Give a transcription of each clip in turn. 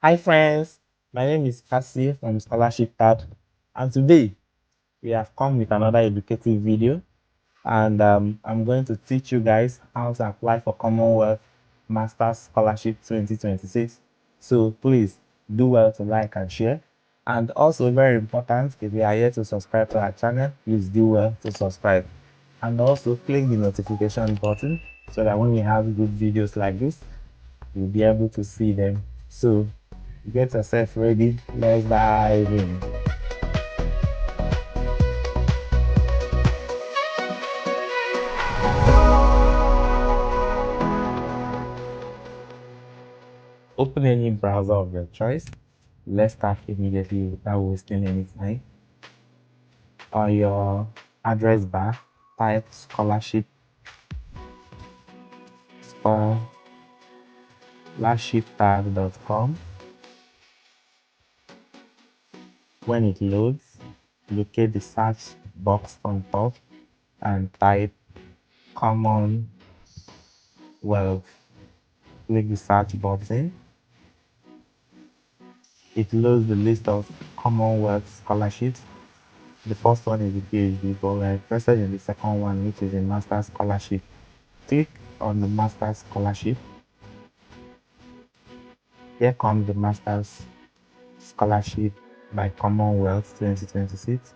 Hi friends, my name is Cassie from Scholarship Tab, and today we have come with another educative video, and I'm going to teach you guys how to apply for Commonwealth Masters Scholarship 2026. So please do well to like and share, and also very important, if you are here to subscribe to our channel, please do well to subscribe, and also click the notification button so that when we have good videos like this, you'll be able to see them. So get yourself ready, let's dive in. Open any browser of your choice. Let's start immediately without wasting any time. On your address bar, type scholarshiptag.com. When it loads, locate the search box on top and type Commonwealth. Click the search button. It loads the list of Commonwealth scholarships. The first one is the PhD, but we're interested in the second one, which is a Master's Scholarship. Click on the Master's Scholarship. Here comes the Master's Scholarship by Commonwealth 2026.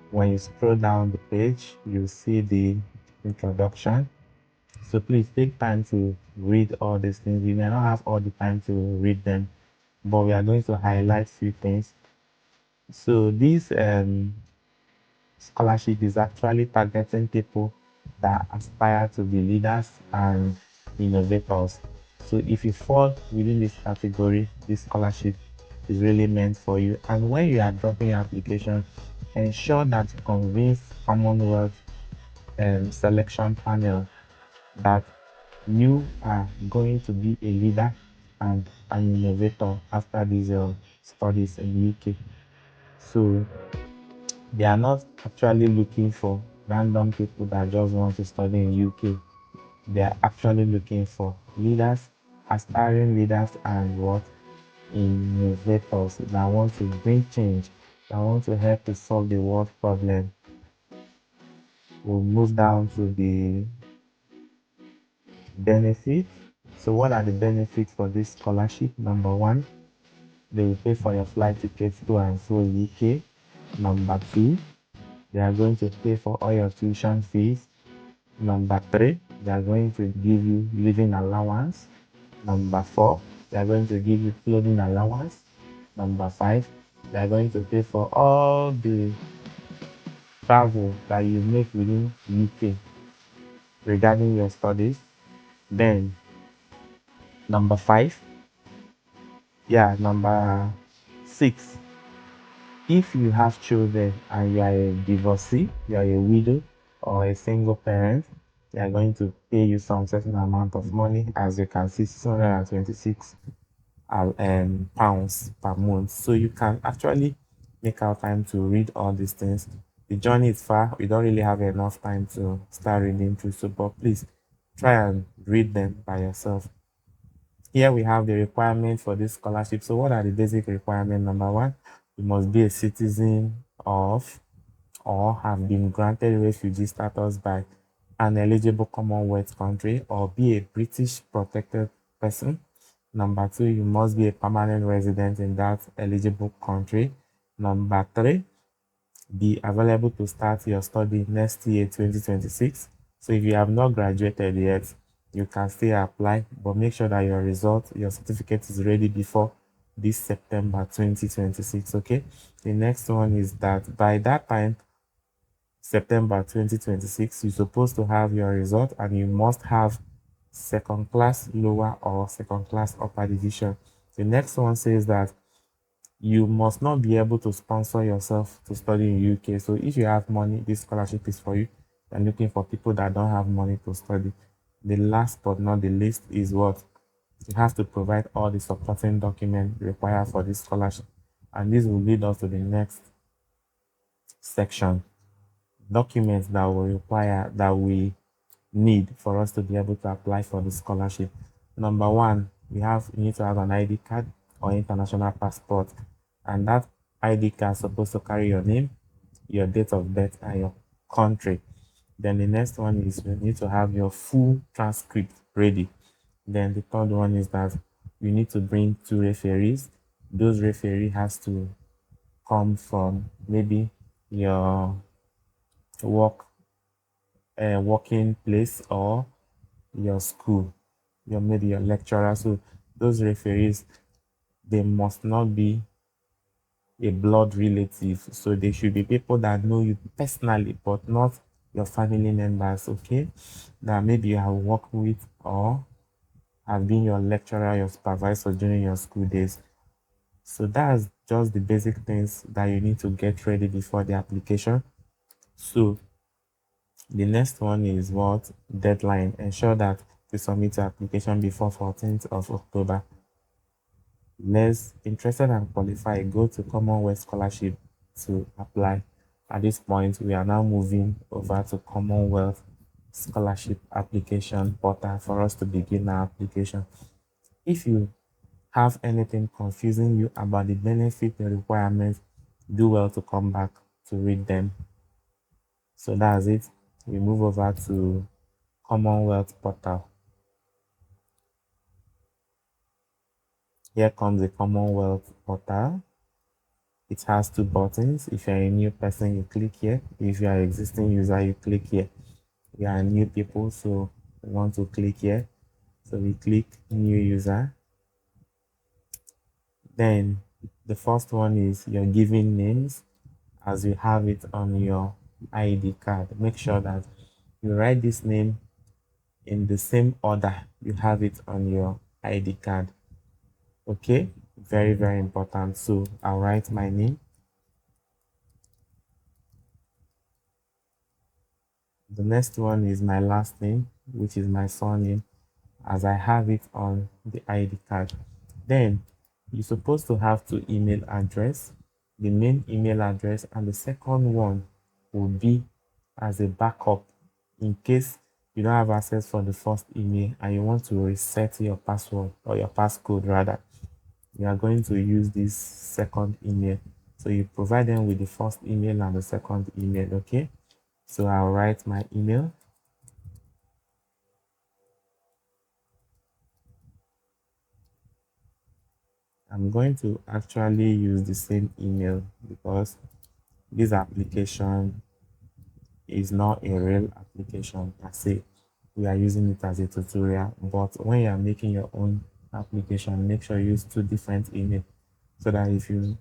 When you scroll down the page, you'll see the introduction. So please take time to read all these things. You may not have all the time to read them, but we are going to highlight few things. So this scholarship is actually targeting people that aspire to be leaders and innovators. So if you fall within this category, this scholarship is really meant for you. And when you are dropping your application, ensure that you convince Commonwealth selection panel that you are going to be a leader and an innovator after these studies in UK. So they are not actually looking for random people that just want to study in UK. They are actually looking for leaders, aspiring leaders, and what innovators that want to bring change, that want to help to solve the world problem. We'll move down to the benefits. So what are the benefits for this scholarship? Number one, they will pay for your flight tickets to and fro UK. Number two, they are going to pay for all your tuition fees. Number three, they are going to give you living allowance. Number four, they are going to give you clothing allowance. Number five, they are going to pay for all the travel that you make within UK regarding your studies. Then number number six, if you have children and you are a divorcee, you are a widow or a single parent, they are going to pay you some certain amount of money. As you can see, 626 pounds per month. So you can actually make out time to read all these things. The journey is far. We don't really have enough time to start reading through. So, but please try and read them by yourself. Here we have the requirements for this scholarship. So what are the basic requirements? Number one, you must be a citizen of or have been granted refugee status by an eligible Commonwealth country or be a British protected person. Number two, you must be a permanent resident in that eligible country. Number three, be available to start your study next year 2026. So if you have not graduated yet, you can still apply, but make sure that your certificate is ready before this September 2026. Okay, the next one is that by that time, September 2026, you're supposed to have your result and you must have second class lower or second class upper division. The next one says that you must not be able to sponsor yourself to study in UK. So if you have money, this scholarship is for you. You're looking for people that don't have money to study. The last but not the least is what? You have to provide all the supporting documents required for this scholarship. And this will lead us to the next section. Documents that will require, that we need for us to be able to apply for the scholarship. Number one, You need to have an ID card or international passport, and that ID card is supposed to carry your name, your date of birth, and your country. Then the next one is you need to have your full transcript ready. Then the third one is that you need to bring two referees. Those referee has to come from maybe your working place or your school, your maybe your lecturer. So those referees, they must not be a blood relative. So they should be people that know you personally, but not your family members, okay? That maybe you have worked with or have been your lecturer, your supervisor during your school days. So that's just the basic things that you need to get ready before the application. So the next one is what deadline. Ensure that you submit your application before 14th of October. Less interested and qualified, go to Commonwealth Scholarship to apply. At this point, we are now moving over to Commonwealth Scholarship application portal for us to begin our application. If you have anything confusing you about the benefit and requirements, do well to come back to read them. So that's it. We move over to Commonwealth portal. Here comes the Commonwealth portal. It has two buttons. If you're a new person, you click here. If you are an existing user, you click here. We are new people, so we want to click here. So we click new user. Then the first one is your given names as you have it on your ID card. Make sure that you write this name in the same order you have it on your ID card. Okay, very, very important. So I'll write my name. The next one is my last name, which is my surname, as I have it on the ID card. Then you're supposed to have two email address, the main email address, and the second one will be as a backup in case you don't have access for the first email and you want to reset your password or your passcode rather. You are going to use this second email. So you provide them with the first email and the second email, okay? So I'll write my email. I'm going to actually use the same email because this application is not a real application per se. We are using it as a tutorial, but when you are making your own application, make sure you use two different emails so that if you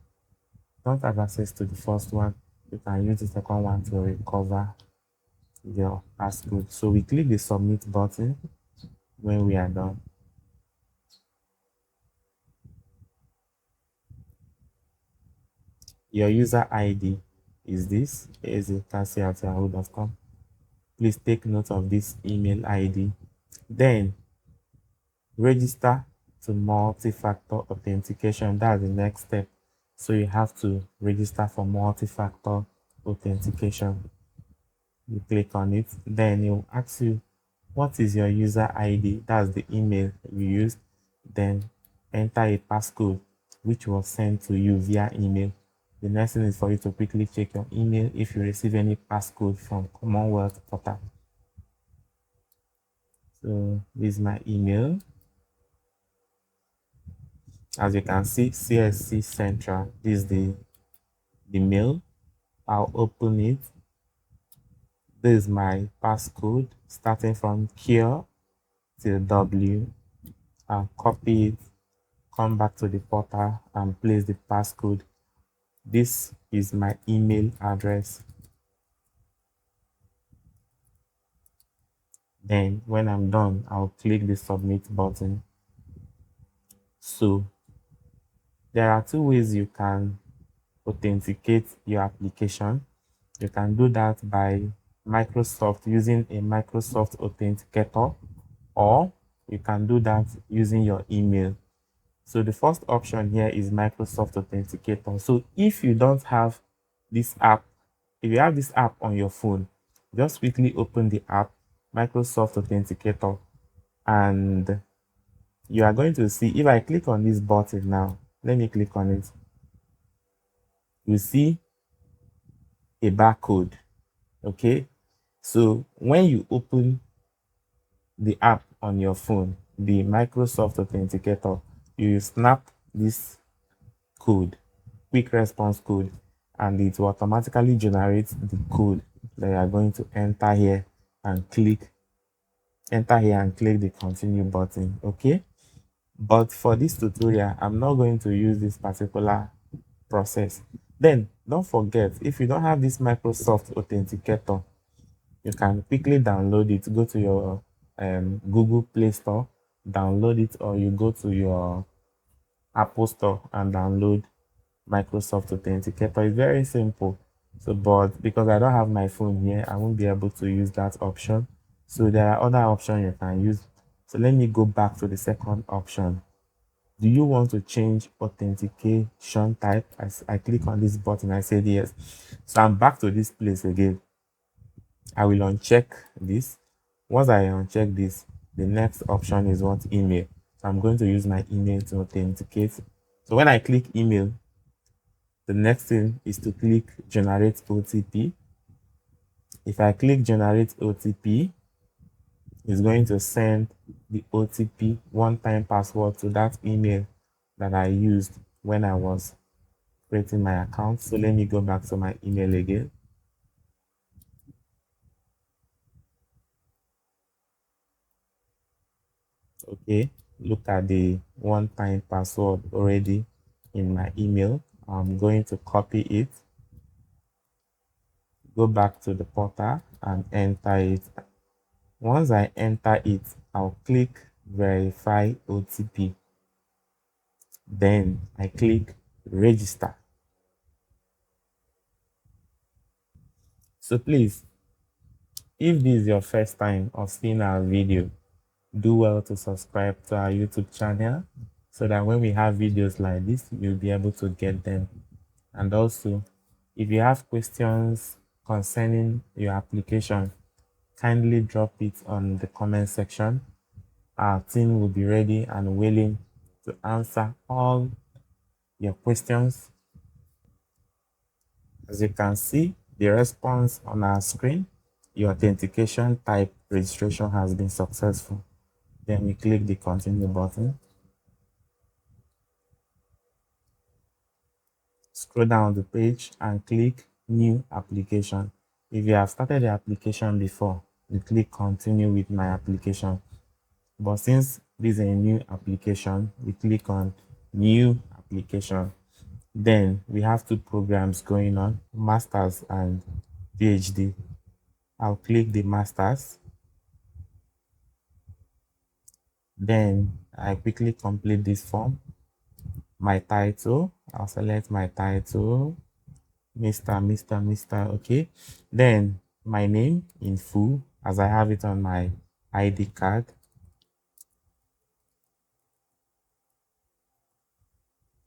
don't have access to the first one, you can use the second one to recover your passcode. So we click the submit button when we are done. Your user ID is this, as you can see at yahoo.com. Please take note of this email ID. Then register to multi-factor authentication. That's the next step. So you have to register for multi-factor authentication. You click on it, then it will ask you what is your user ID. That's the email you used. Then enter a passcode which was sent to you via email. The next thing is for you to quickly check your email if you receive any passcode from Commonwealth portal. So this is my email. As you can see, CSC Central. This is the mail. I'll open it. This is my passcode starting from Q till W. I'll copy it, come back to the portal and place the passcode. This is my email address. Then when I'm done, I'll click the submit button. So there are two ways you can authenticate your application. You can do that by Microsoft using a Microsoft Authenticator, or you can do that using your email. So the first option here is Microsoft Authenticator. So if you don't have this app, if you have this app on your phone, just quickly open the app, Microsoft Authenticator, and you are going to see, if I click on this button now, let me click on it, you see a barcode. Okay, so when you open the app on your phone, the Microsoft Authenticator, you snap this code, quick response code, and it will automatically generate the code that you are going to enter here and click the continue button. Okay, but for this tutorial, I'm not going to use this particular process. Then don't forget, if you don't have this Microsoft Authenticator, you can quickly download it. Go to your Google Play Store, download it, or you go to your Apple Store and download Microsoft Authenticator. It's very simple. So, but because I don't have my phone here, I won't be able to use that option. So there are other options you can use. So let me go back to the second option. Do you want to change authentication type? As I click on this button, I said yes. So I'm back to this place again. I will uncheck this. Once I uncheck this, the next option is what? Email. So I'm going to use my email to authenticate. So when I click email, the next thing is to click generate OTP. If I click generate OTP, it's going to send the OTP, one-time password, to that email that I used when I was creating my account. So let me go back to my email again. Okay, look at the one-time password already in my email. I'm going to copy it, go back to the portal and enter it. Once I enter it, I'll click verify OTP. Then I click register. So please, if this is your first time of seeing our video, do well to subscribe to our YouTube channel so that when we have videos like this, you'll be able to get them. And also, if you have questions concerning your application, kindly drop it on the comment section. Our team will be ready and willing to answer all your questions. As you can see, the response on our screen, your authentication type registration has been successful. Then we click the continue button. Scroll down the page and click new application. If you have started the application before, you click continue with my application. But since this is a new application, we click on new application. Then we have two programs going on, masters and PhD. I'll click the masters. Then I quickly complete this form. My title, I'll select my title, Mr. Okay. Then my name in full, as I have it on my ID card.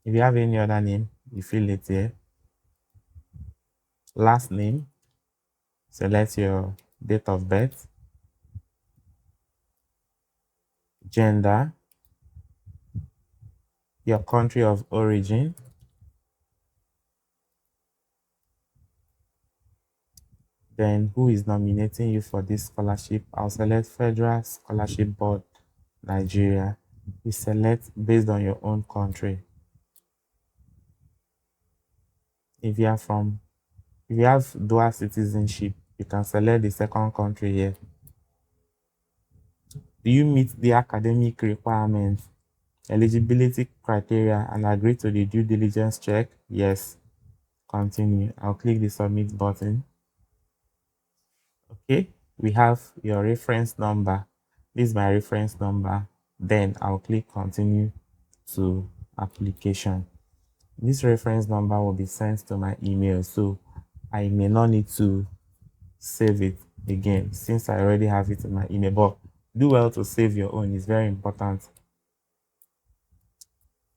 If you have any other name, you fill it here. Last name, select your date of birth. Gender, your country of origin, then who is nominating you for this scholarship. I'll select Federal Scholarship Board, Nigeria. You select based on your own country. If you have dual citizenship, you can select the second country here. Do you meet the academic requirements, eligibility criteria, and agree to the due diligence check? Yes. Continue. I'll click the submit button. Okay, we have your reference number. This is my reference number. Then I'll click continue to application. This reference number will be sent to my email, so I may not need to save it again since I already have it in my email. But do well to save your own, it's very important.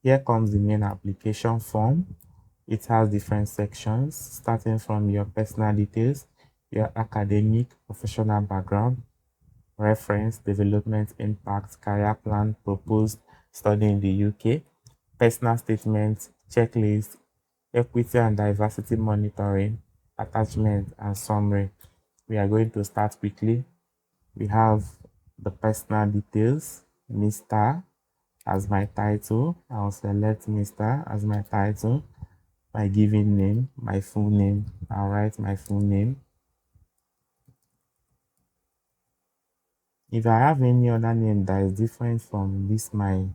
Here comes the main application form. It has different sections starting from your personal details, your academic, professional background, reference, development, impact, career plan, proposed study in the UK, personal statement, checklist, equity and diversity monitoring, attachment, and summary. We are going to start quickly. We have the personal details, Mr. as my title. I'll select Mr. as my title. My given name, my full name. I'll write my full name. If I have any other name that is different from this my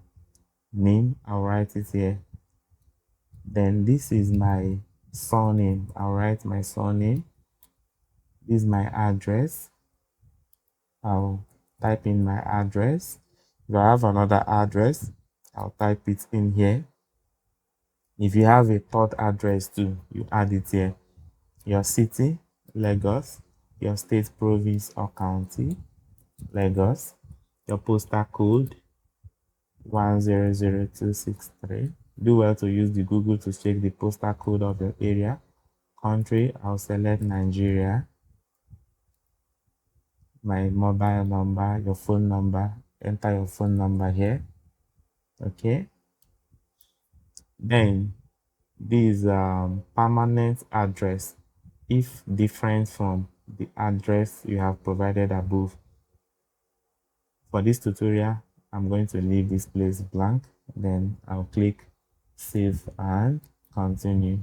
name, I'll write it here. Then this is my surname. I'll write my surname. This is my address. I'll type in my address. If I have another address, I'll type it in here. If you have a third address too, you add it here. Your city, Lagos. Your state, province, or county, Lagos. Your postal code, 100263. Do well to use the Google to check the postal code of your area. Country, I'll select Nigeria. My mobile number, your phone number, enter your phone number here. Okay. Then this permanent address, if different from the address you have provided above. For this tutorial, I'm going to leave this place blank. Then I'll click save and continue.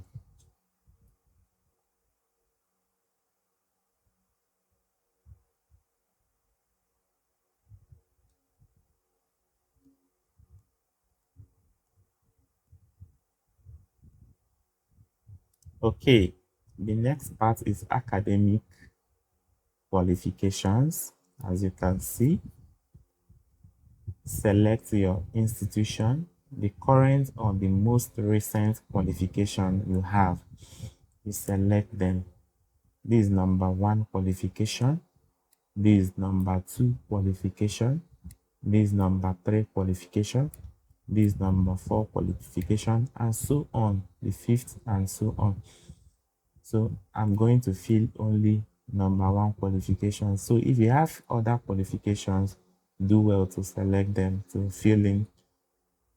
Okay, the next part is academic qualifications. As you can see, select your institution, the current or the most recent qualification you have. You select them. This is number 1 qualification. This is number 2 qualification. This is number 3 qualification. This is number 4 qualification, and so on, the fifth, and so on. So I'm going to fill only number 1 qualification. So if you have other qualifications, do well to select them to fill in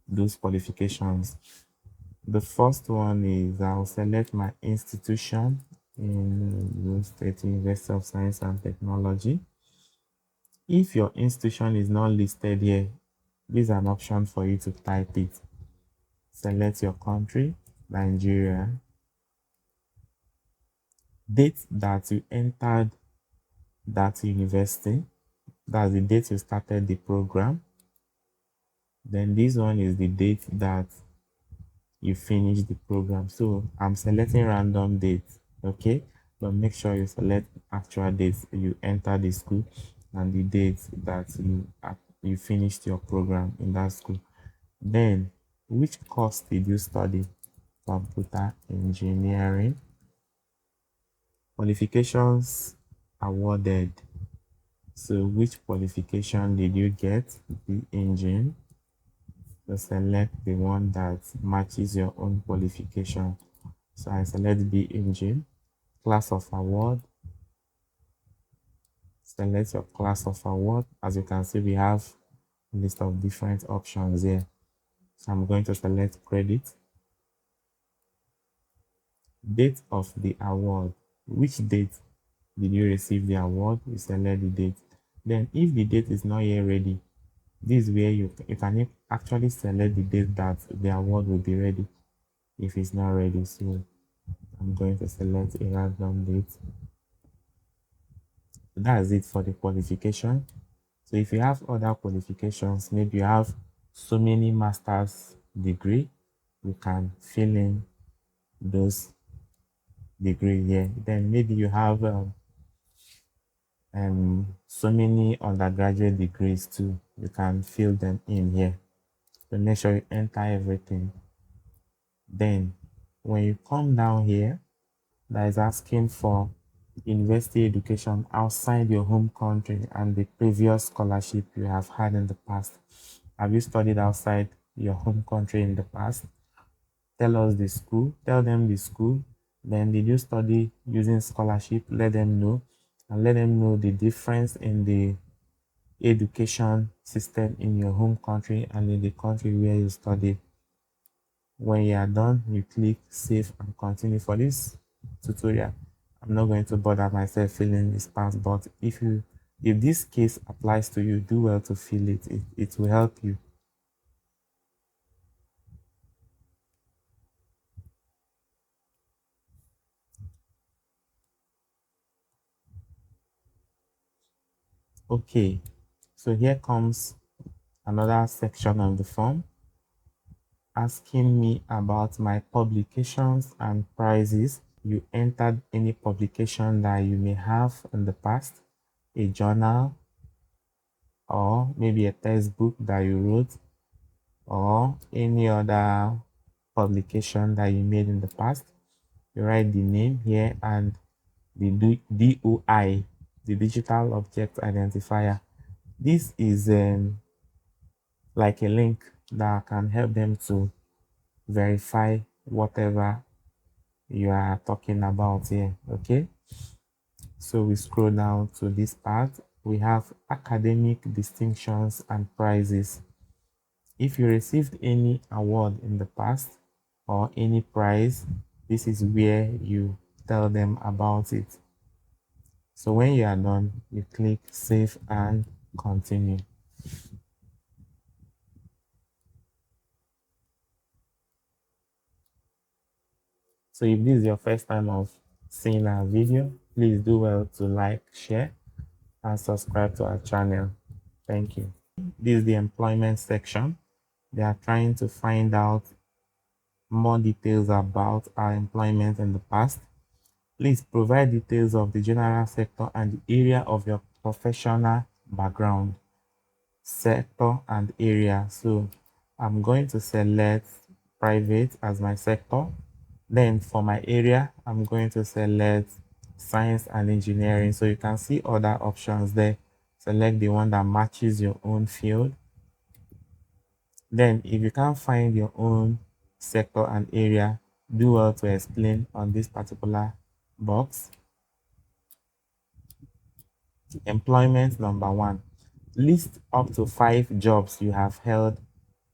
those qualifications. The first one is I'll select my institution in Ogun State University of Science and Technology. If your institution is not listed here, this is an option for you to type it. Select your country, Nigeria. Date that you entered that university, that's the date you started the program. Then this one is the date that you finish the program. So I'm selecting random dates, okay, but make sure you select actual dates you enter the school and the dates that you finished your program in that school. Then which course did you study? Computer engineering. Qualifications awarded. So which qualification did you get? The engine. So select the one that matches your own qualification. So I select B engine. Class of award. Select your class of award. As you can see, we have a list of different options here. So I'm going to select credit. Date of the award. Which date did you receive the award? You select the date. Then if the date is not yet ready, this is where you can actually select the date that the award will be ready if it's not ready. So I'm going to select a random date. So that's it for the qualification. So if you have other qualifications, maybe you have so many master's degree, you can fill in those degree here. Then maybe you have so many undergraduate degrees too, you can fill them in here. So make sure you enter everything. Then when you come down here, that is asking for university education outside your home country and the previous scholarship you have had in the past. Have you studied outside your home country in the past? Tell us the school, tell them the school. Then did you study using scholarship? Let them know, and let them know the difference in the education system in your home country and in the country where you study. When you are done, you click save and continue. For this tutorial, I'm not going to bother myself filling this part, but if this case applies to you, do well to fill it. It will help you. Okay, so here comes another section of the form asking me about my publications and prizes. You entered any publication that you may have in the past, a journal, or maybe a textbook that you wrote, or any other publication that you made in the past. You write the name here and the DOI, the digital object identifier. This is like a link that can help them to verify whatever you are talking about here. Okay, so we scroll down to this part. We have academic distinctions and prizes. If you received any award in the past or any prize, this is where you tell them about it. So when you are done, you click save and continue. So if this is your first time of seeing our video, please do well to like, share, and subscribe to our channel. Thank you. This is the employment section. They are trying to find out more details about our employment in the past. Please provide details of the general sector and the area of your professional background. Sector and area. So I'm going to select private as my sector. Then for my area, I'm going to select science and engineering. So you can see other options there. Select the one that matches your own field. Then if you can't find your own sector and area, do well to explain on this particular box. Employment number 1. List up to 5 jobs you have held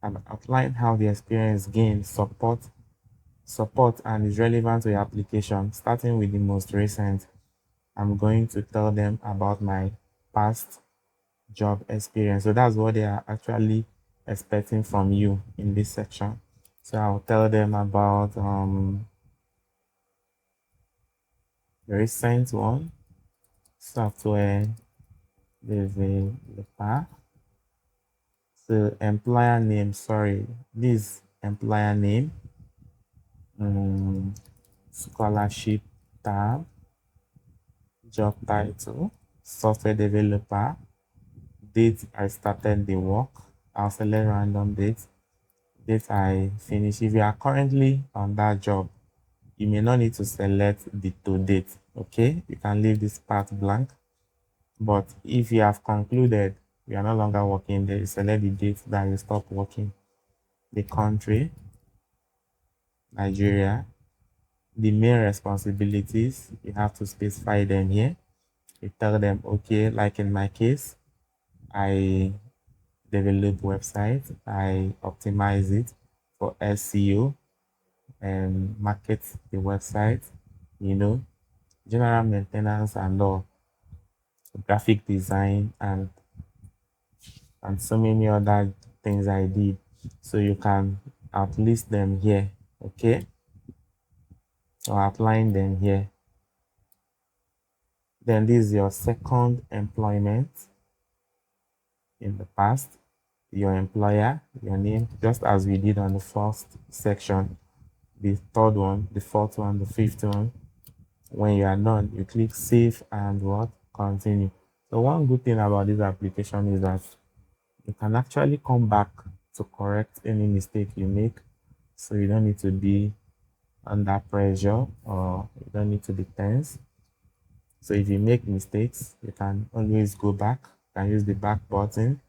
and outline how the experience gained support and is relevant to your application. Starting with the most recent, I'm going to tell them about my past job experience. So that's what they are actually expecting from you in this section. So I'll tell them about the recent one, software developer. So employer name, sorry, this employer name, scholarship tab, job title, software developer, date I started the work. I'll select random date I finish. If you are currently on that job, you may not need to select the to date. Okay, you can leave this part blank. But if you have concluded you are no longer working there, you select the date that you stop working. The country, Nigeria. The main responsibilities, you have to specify them here. You tell them, okay, like in my case, I develop website, I optimize it for SEO and market the website, general maintenance and all, graphic design and so many other things I did. So you can outlist them here, okay? Or outline them here. Then this is your second employment in the past, your employer, your name, just as we did on the first section, the third one, the fourth one, the fifth one. When you are done, you click save and what? Continue. So one good thing about this application is that you can actually come back to correct any mistake you make. So you don't need to be under pressure or you don't need to be tense. So if you make mistakes, you can always go back. You can use the back button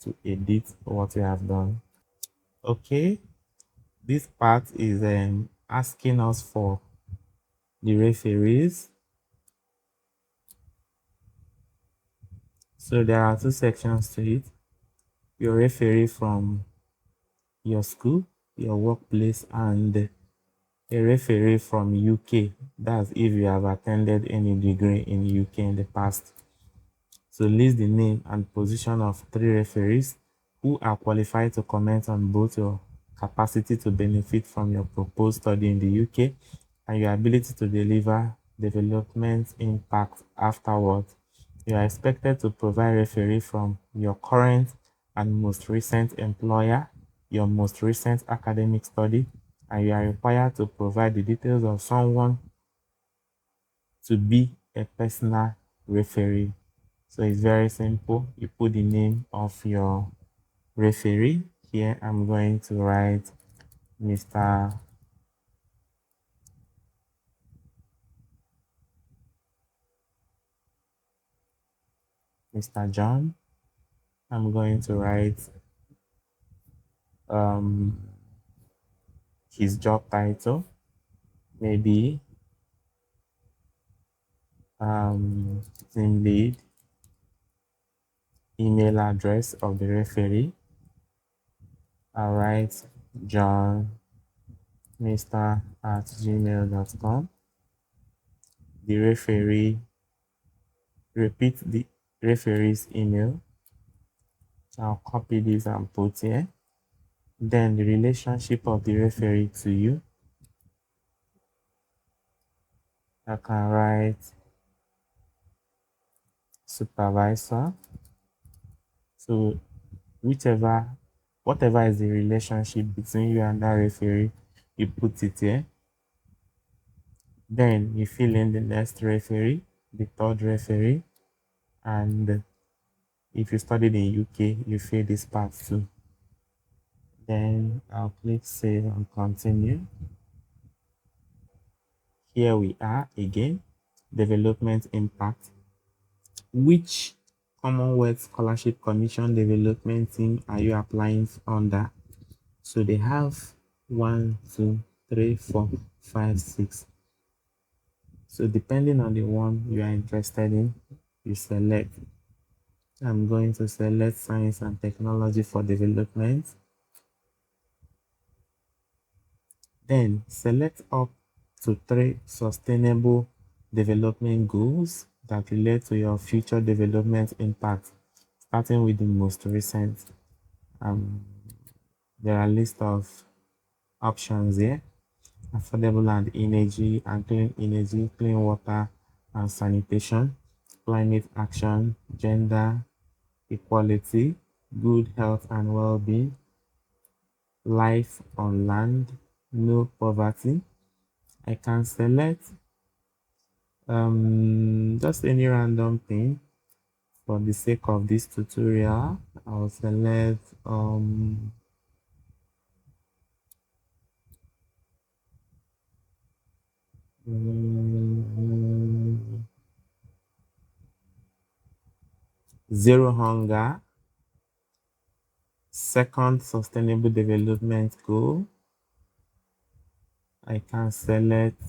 to edit what you have done. Okay, this part is asking us for the referees. So there are two sections to it. Your referee from your school, your workplace, and a referee from UK. That's if you have attended any degree in UK in the past. So list the name and position of three referees who are qualified to comment on both your capacity to benefit from your proposed study in the UK and your ability to deliver development impact afterwards. You are expected to provide referee from your current and most recent employer, your most recent academic study, and you are required to provide the details of someone to be a personal referee. So it's very simple. You put the name of your referee. Here I'm going to write Mr. Mr. John. I'm going to write um, his job title, maybe team lead, email address of the referee. I'll write John Mr. at gmail.com. The referee, repeat the referee's email. I'll copy this and put here. Then the relationship of the referee to you. I can write supervisor. So whatever is the relationship between you and that referee, you put it here. Then you fill in the next referee, the third referee, and if you studied in UK, you fill this part too. Then I'll click save and continue. Here we are again, development impact. Which Commonwealth Scholarship Commission development team are you applying under? So they have 1, 2, 3, 4, 5, 6. So depending on the one you are interested in, you select. I'm going to select science and technology for development. Then select up to 3 sustainable development goals that relate to your future development impact, starting with the most recent. There are a list of options here: affordable and energy and clean energy, clean water and sanitation, climate action, gender equality, good health and well-being, life on land, no poverty. I can select just any random thing for the sake of this tutorial. I'll select zero hunger, second sustainable development goal. I can select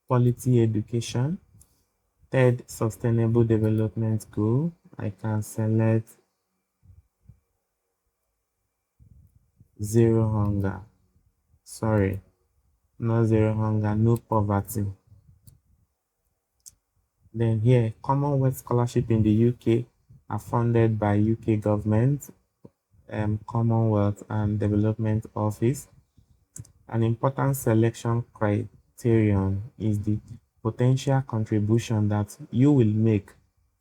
quality education, third sustainable development goal. I can select zero hunger. Sorry, not zero hunger, no poverty. Then here, Commonwealth scholarship in the UK are funded by UK government, Commonwealth and Development Office. An important selection criterion is the potential contribution that you will make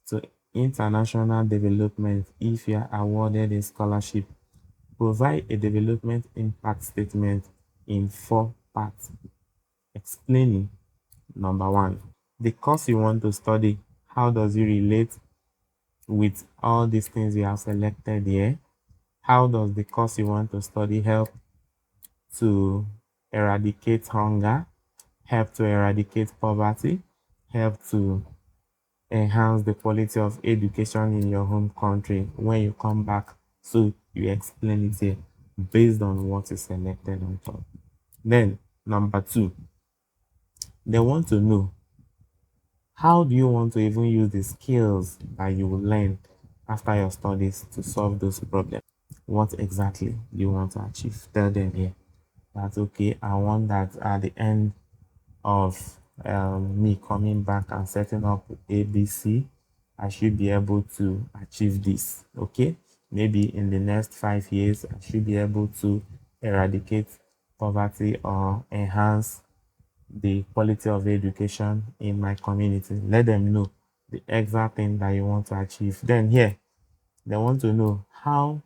to international development if you are awarded a scholarship. Provide a development impact statement in 4 parts, explaining: number 1, the course you want to study. How does it relate with all these things you have selected here? How does the course you want to study help to eradicate hunger, help to eradicate poverty, help to enhance the quality of education in your home country when you come back? So you explain it here. based on what is selected on top. Then, number two, they want to know how do you want to even use the skills that you will learn after your studies to solve those problems? What exactly do you want to achieve? Tell them here that, okay, I want that at the end of me coming back and setting up ABC, I should be able to achieve this. Okay, maybe in the next 5 years, I should be able to eradicate poverty or enhance the quality of education in my community. Let them know the exact thing that you want to achieve. Then here, they want to know how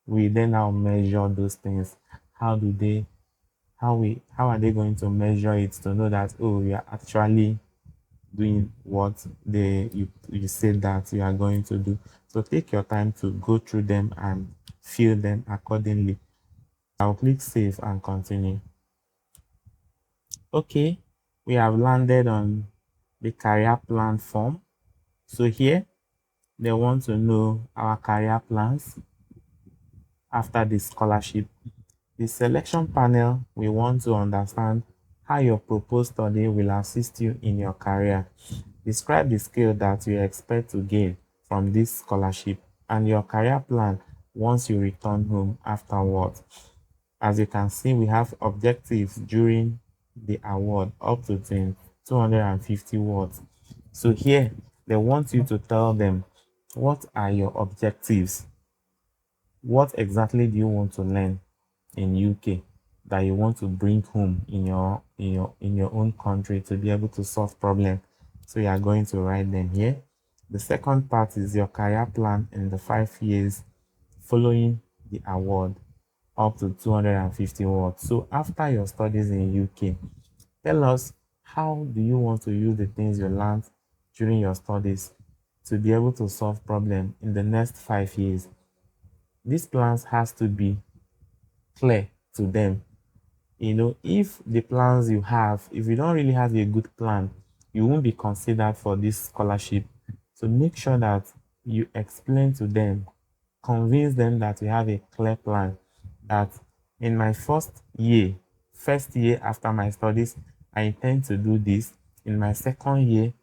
we then now measure those things. How do they how are they going to measure it to know that, oh, you are actually doing what you said that you are going to do? So take your time to go through them and fill them accordingly. I'll click save and continue. Okay, we have landed on the career plan form. So here they want to know our career plans after the scholarship. The selection panel, we want to understand how your proposed study will assist you in your career. Describe the skill that you expect to gain from this scholarship and your career plan once you return home afterwards. As you can see, we have objectives during the award up to 250 words. So here, they want you to tell them what are your objectives. What exactly do you want to learn in UK that you want to bring home in your own country to be able to solve problem? So you are going to write them here. The second part is your career plan in the 5 years following the award up to 250 words. So after your studies in UK, tell us how do you want to use the things you learned during your studies to be able to solve problem in the next 5 years. These plans has to be clear to them. If the plans you have, if you don't really have a good plan, you won't be considered for this scholarship. So make sure that you explain to them, convince them that you have a clear plan, that in my first year after my studies, I intend to do this. In my second year,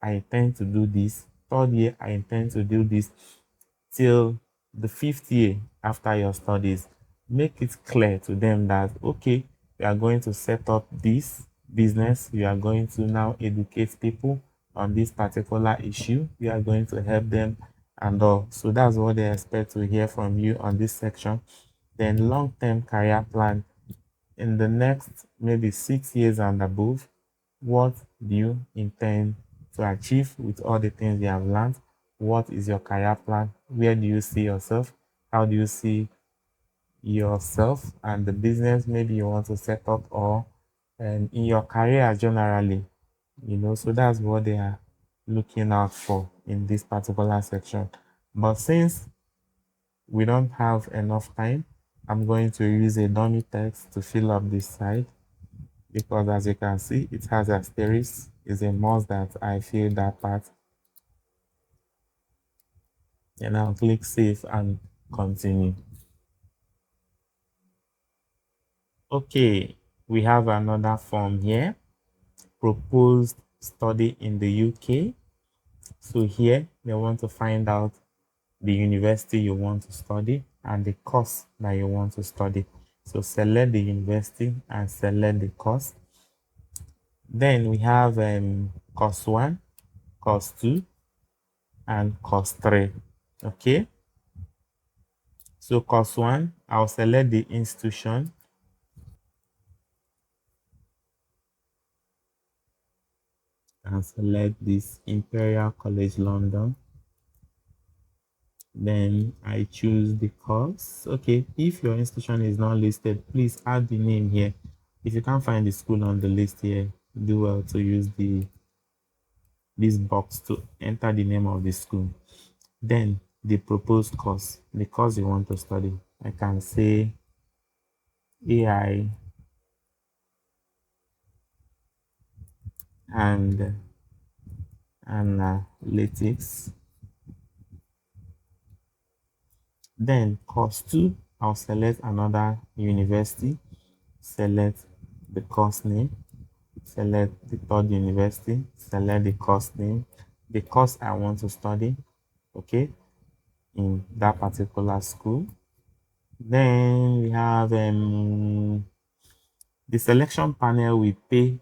I intend to do this. Third year, I intend to do this till the fifth year after your studies. Make it clear to them that, okay, we are going to set up this business. We are going to now educate people on this particular issue. We are going to help them and all. So that's what they expect to hear from you on this section. Then long-term career plan in the next maybe 6 years and above. What do you intend to achieve with all the things you have learned? What is your career plan? Where do you see yourself? How do you see yourself and the business maybe you want to set up, or in your career generally? So that's what they are looking out for in this particular section. But since we don't have enough time, I'm going to use a dummy text to fill up this side, because as you can see, it has asterisk. It's a must that I fill that part. And I'll click save and continue. Okay, we have another form here. Proposed study in the UK. So here they want to find out the university you want to study and the course that you want to study. So select the university and select the course. Then we have course 1, course 2, and course 3. Okay. So course 1, I'll select the institution. And select this Imperial College London. Then I choose the course. Okay, if your institution is not listed, please add the name here. If you can't find the school on the list here, do well to use this box to enter the name of the school. Then the proposed course, the course you want to study. I can say AI and analytics. Then course 2, I'll select another university, select the course name, select the third university, select the course name, the course I want to study, okay, in that particular school. Then we have the selection panel will pay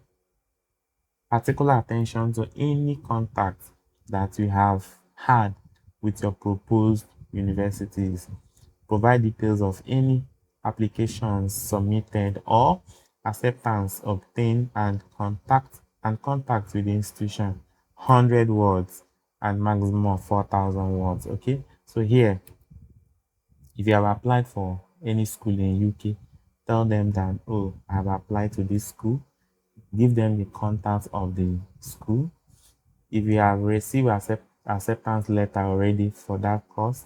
particular attention to any contact that you have had with your proposed universities. Provide details of any applications submitted or acceptance obtained and contact with the institution. 100 words and maximum 4,000 words. Okay, so here, if you have applied for any school in UK, tell them that, oh, I have applied to this school. Give them the contact of the school. If you have received acceptance letter already for that course,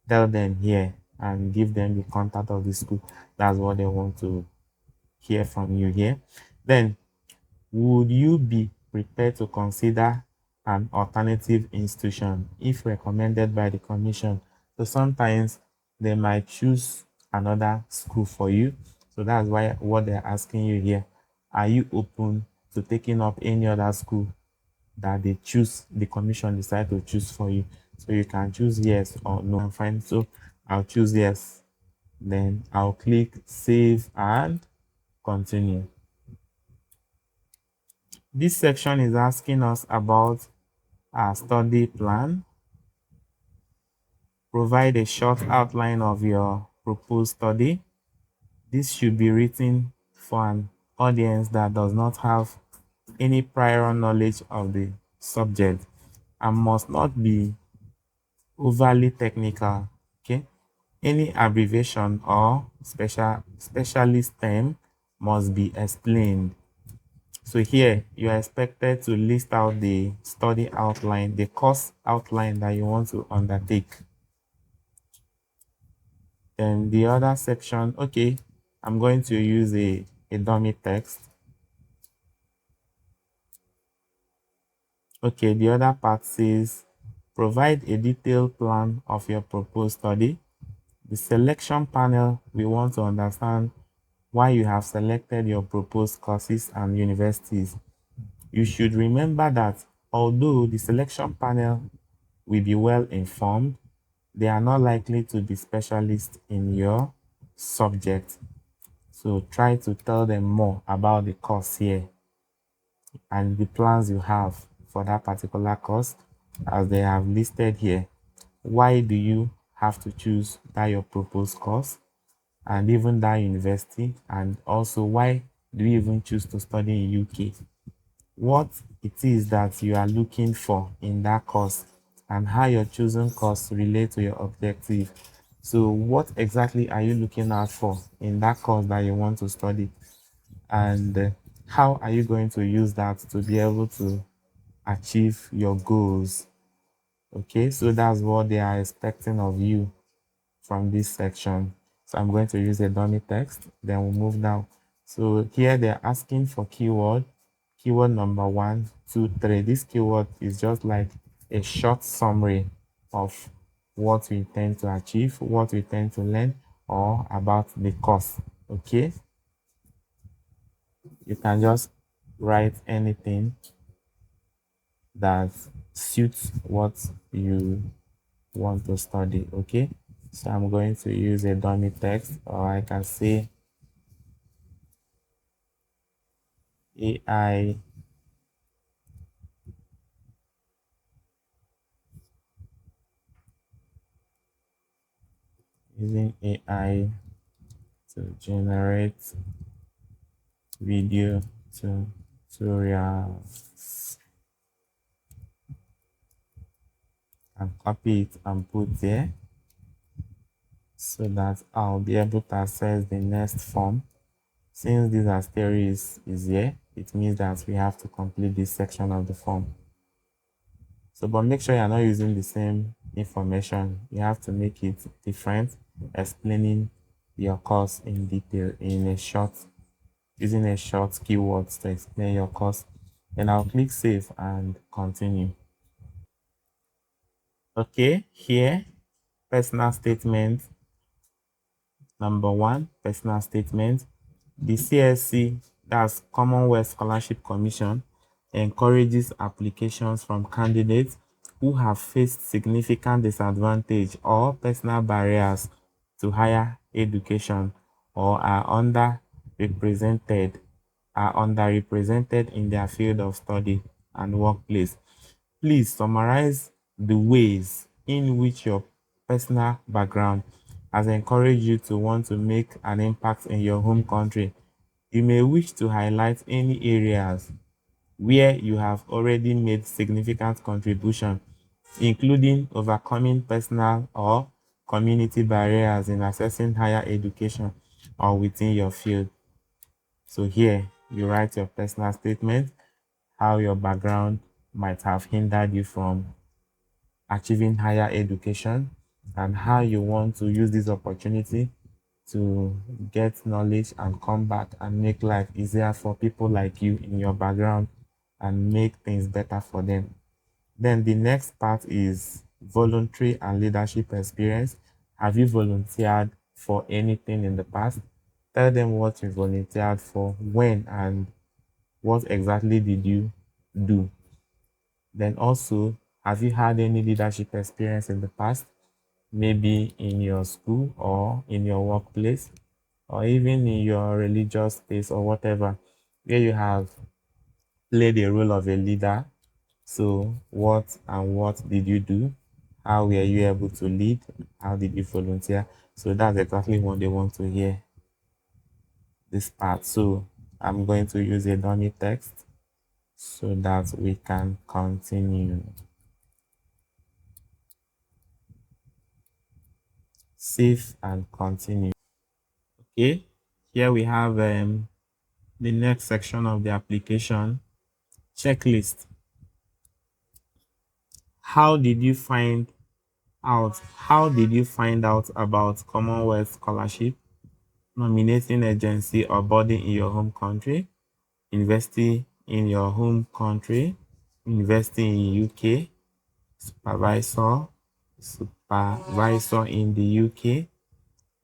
tell them here and give them the contact of the school. That's what they want to hear from you here. Then, would you be prepared to consider an alternative institution if recommended by the commission? So sometimes they might choose another school for you. So that's why what they're asking you here. Are you open to taking up any other school that the commission decide to choose for you? So you can choose yes or no. And fine. So I'll choose yes. Then I'll click save and continue. This section is asking us about our study plan. Provide a short outline of your proposed study. This should be written for an audience that does not have any prior knowledge of the subject and must not be overly technical. Okay, any abbreviation or specialist term must be explained. So here you are expected to list out the study outline, the course outline that you want to undertake. Then the other section, okay, I'm going to use a dummy text. Okay, the other part says provide a detailed plan of your proposed study. The selection panel, we want to understand why you have selected your proposed courses and universities. You should remember that although the selection panel will be well informed, they are not likely to be specialists in your subject. So try to tell them more about the course here and the plans you have for that particular course as they have listed here. Why do you have to choose that your proposed course and even that university? And also, why do you even choose to study in UK? What it is that you are looking for in that course and how your chosen course relate to your objective. So what exactly are you looking out for in that course that you want to study, and how are you going to use that to be able to achieve your goals? Okay, so that's what they are expecting of you from this section. So I'm going to use a dummy text, then we'll move down. So here they're asking for keyword number 1, 2, 3. This keyword is just like a short summary of what we intend to achieve, what we intend to learn, or about the course. Okay, you can just write anything that suits what you want to study. Okay, so I'm going to use a dummy text, or I can say AI using AI to generate video tutorials, and copy it and put there so that I'll be able to access the next form. Since this asterisk is here, it means that we have to complete this section of the form. So, but make sure you're not using the same information. You have to make it different, explaining your course in detail in a short, using a short keywords to explain your course. Then I'll click save and continue. Okay, here, personal statement. Number one, personal statement. The CSC, that's Commonwealth Scholarship Commission, encourages applications from candidates who have faced significant disadvantage or personal barriers to higher education or are underrepresented in their field of study and workplace. Please summarize the ways in which your personal background has encouraged you to want to make an impact in your home country. You may wish to highlight any areas where you have already made significant contribution, including overcoming personal or community barriers in accessing higher education or within your field. So here you write your personal statement, how your background might have hindered you from achieving higher education, and how you want to use this opportunity to get knowledge and come back and make life easier for people like you in your background and make things better for them. Then the next part is voluntary and leadership experience. Have you volunteered for anything in the past? Tell them what you volunteered for, when, and what exactly did you do. Then also, have you had any leadership experience in the past? Maybe in your school or in your workplace or even in your religious space or whatever, where you have played a role of a leader. So, what did you do? How were you able to lead? How did you volunteer? So, that's exactly what they want to hear this part. So, I'm going to use a dummy text so that we can continue. Save and continue. Okay, here we have the next section of the application checklist. How did you find out about Commonwealth scholarship, nominating agency or body in your home country, university in your home country, university in UK, supervisor in the UK,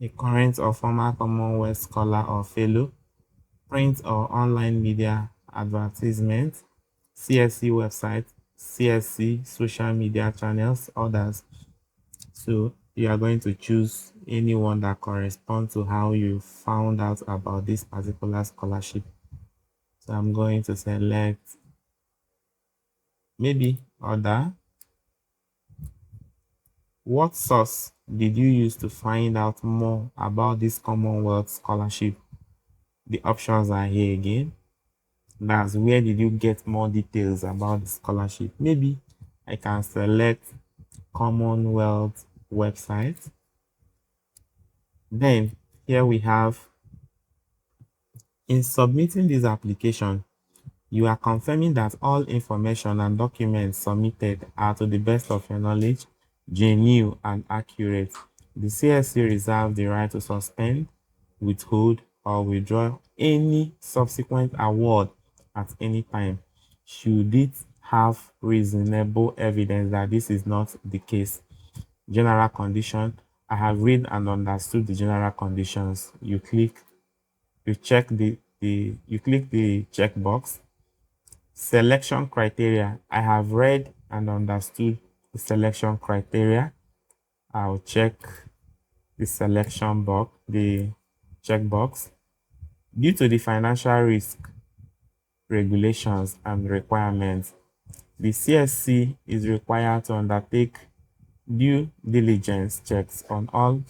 a current or former Commonwealth scholar or fellow, print or online media advertisement, CSC website, CSC social media channels, others. So you are going to choose any one that corresponds to how you found out about this particular scholarship. So I'm going to select maybe other. What source did you use to find out more about this Commonwealth scholarship? The options are here again. That's where did you get more details about the scholarship? Maybe I can select Commonwealth website. Then here we have, in submitting this application, you are confirming that all information and documents submitted are to the best of your knowledge, genuine and accurate. The CSC reserves the right to suspend, withhold, or withdraw any subsequent award at any time, should it have reasonable evidence that this is not the case. General condition. I have read and understood the general conditions. You click you click the checkbox. Selection criteria. I have read and understood the selection criteria. I'll check the the checkbox. Due to the financial risk regulations and requirements, the CSC is required to undertake due diligence checks on all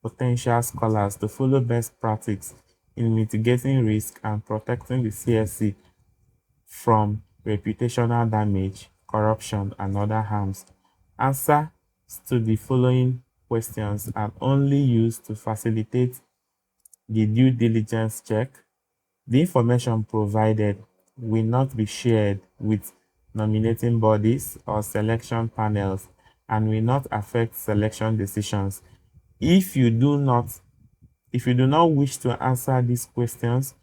potential scholars to follow best practice in mitigating risk and protecting the CSC from reputational damage, corruption, and other harms. Answers to the following questions are only used to facilitate the due diligence check. The information provided will not be shared with nominating bodies or selection panels and will not affect selection decisions. If you do not wish to answer these questions,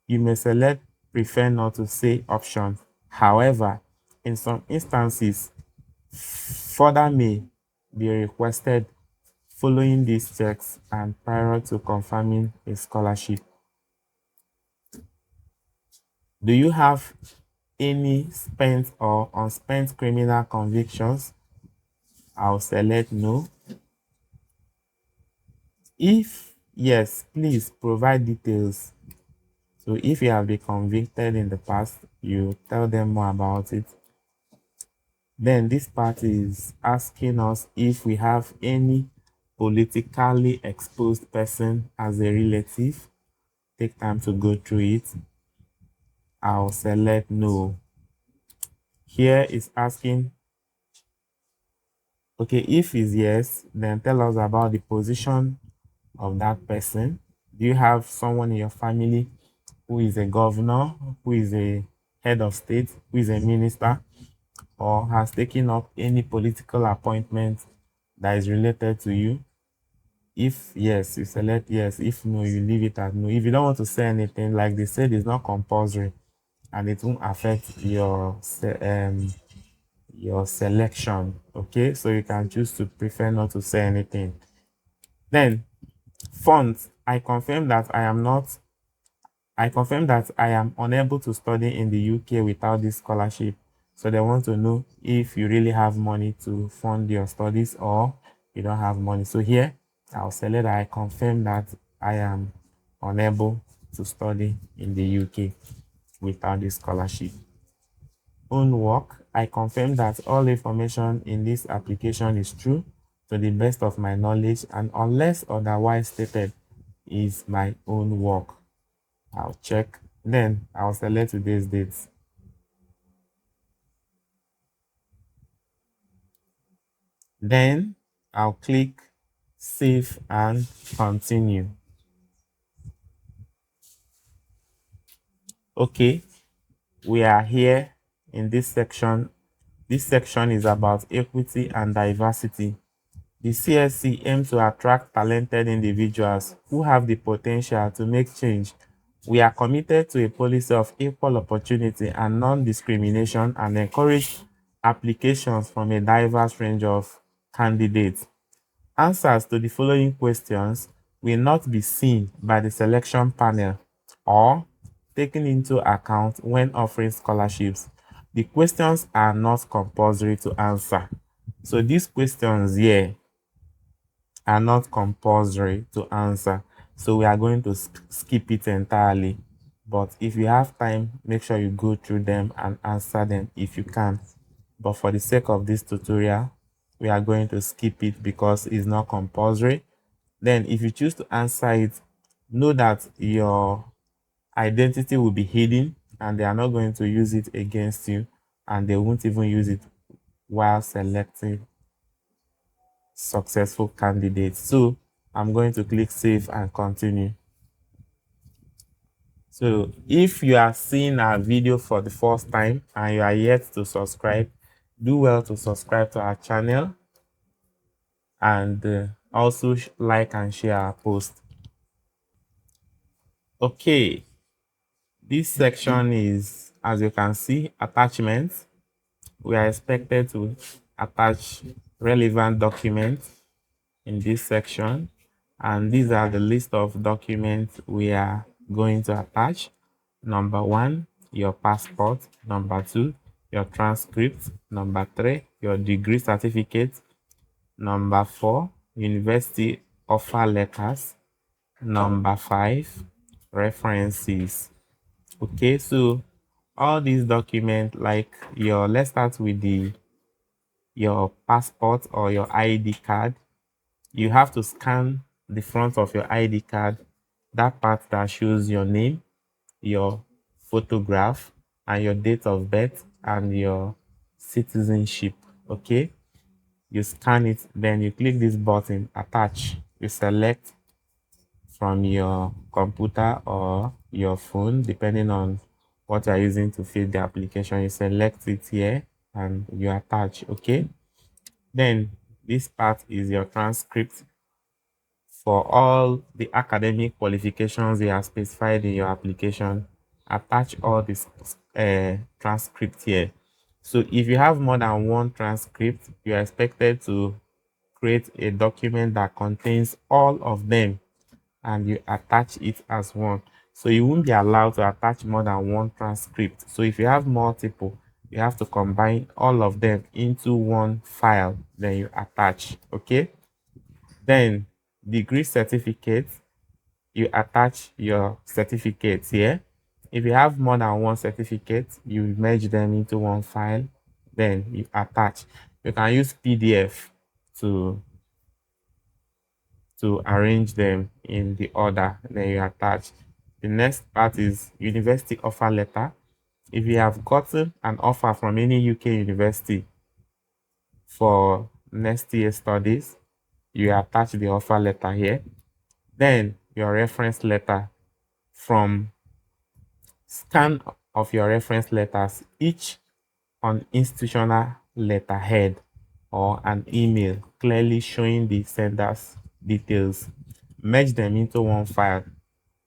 you may select prefer not to say option. However, in some instances, further may be requested following these checks and prior to confirming a scholarship. Do you have any spent or unspent criminal convictions? I'll select no. If yes, please provide details. So if you have been convicted in the past, you tell them more about it. Then this part is asking us if we have any politically exposed person as a relative. Take time to go through it. I'll select no. Here is asking, okay, if is yes, then tell us about the position of that person. Do you have someone in your family who is a governor, who is a head of state, who is a minister, or has taken up any political appointment that is related to you? If yes, you select yes. If no, you leave it at no. If you don't want to say anything, like they said, it's not compulsory and it won't affect your selection. Okay, so you can choose to prefer not to say anything. Then funds. I confirm that I am unable to study in the UK without this scholarship. So they want to know if you really have money to fund your studies or you don't have money. So here I'll select that I confirm that I am unable to study in the UK without this scholarship. Own work. I confirm that all information in this application is true to the best of my knowledge and unless otherwise stated is my own work. I'll check. Then I'll select today's dates. Then I'll click save and continue. Okay, we are here in this section. This section is about equity and diversity. The CSC aims to attract talented individuals who have the potential to make change. We are committed to a policy of equal opportunity and non-discrimination and encourage applications from a diverse range of candidates. Answers to the following questions will not be seen by the selection panel or taken into account when offering scholarships. The questions are not compulsory to answer. So these questions here are not compulsory to answer. So we are going to skip it entirely. But if you have time, make sure you go through them and answer them if you can. But for the sake of this tutorial, we are going to skip it because it's not compulsory. Then if you choose to answer it, know that your identity will be hidden and they are not going to use it against you and they won't even use it while selecting successful candidates. So I'm going to click save and continue. So if you are seeing our video for the first time and you are yet to subscribe, do well to subscribe to our channel and also like and share our post. Okay, this section is, as you can see, attachments. We are expected to attach relevant documents in this section, and these are the list of documents we are going to attach. Number 1, your passport. Number 2, your transcript. Number 3, your degree certificate. Number 4, university offer letters. Number 5, references. Okay, so all these documents, like let's start with your passport or your ID card. You have to scan the front of your ID card, that part that shows your name, your photograph, and your date of birth and your citizenship. Okay, you scan it, then you click this button, attach. You select from your computer or your phone, depending on what you're using to fill the application. You select it here and you attach. Okay, then this part is your transcript. For all the academic qualifications you have specified in your application, attach all this transcript here. So if you have more than one transcript, you are expected to create a document that contains all of them and you attach it as one. So you won't be allowed to attach more than one transcript. So if you have multiple, you have to combine all of them into one file, then you attach. Okay. Then degree certificate, you attach your certificates here. If you have more than one certificate, you merge them into one file, then you attach. You can use PDF to arrange them in the order, then you attach. The next part is university offer letter. If you have gotten an offer from any UK university for next year studies, you attach the offer letter here. Then your reference letter. From scan of your reference letters, each on institutional letterhead or an email clearly showing the sender's details. Merge them into one file.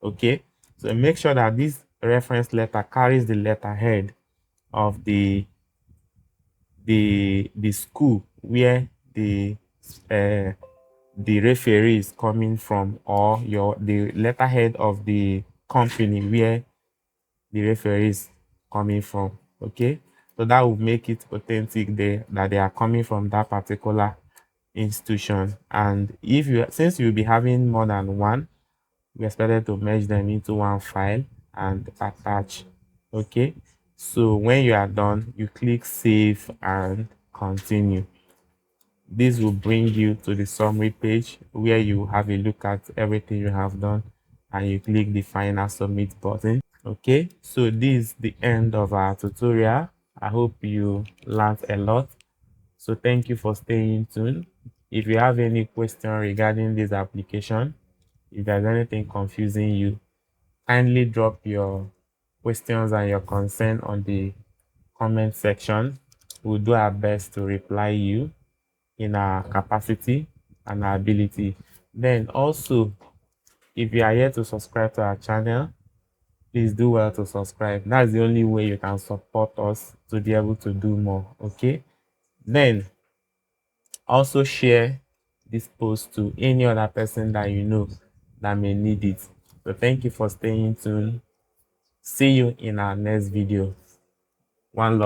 Okay, so make sure that this reference letter carries the letterhead of the school where uh, the referee is coming from, or the letterhead of the company where the referee is coming from. Okay, so that will make it authentic there that they are coming from that particular institution. And if you, since you'll be having more than one, we expected to merge them into one file and attach. Okay, so when you are done, you click save and continue. This will bring you to the summary page where you have a look at everything you have done and you click the final submit button. Okay, so this is the end of our tutorial. I hope you learned a lot. So thank you for staying tuned. If you have any question regarding this application, if there's anything confusing you, kindly drop your questions and your concern on the comment section. We'll do our best to reply you in our capacity and our ability. Then also, if you are here to subscribe to our channel, please do well to subscribe. That's the only way you can support us to be able to do more. Okay, then also share this post to any other person that you know that may need it. So thank you for staying tuned. See you in our next video. One love.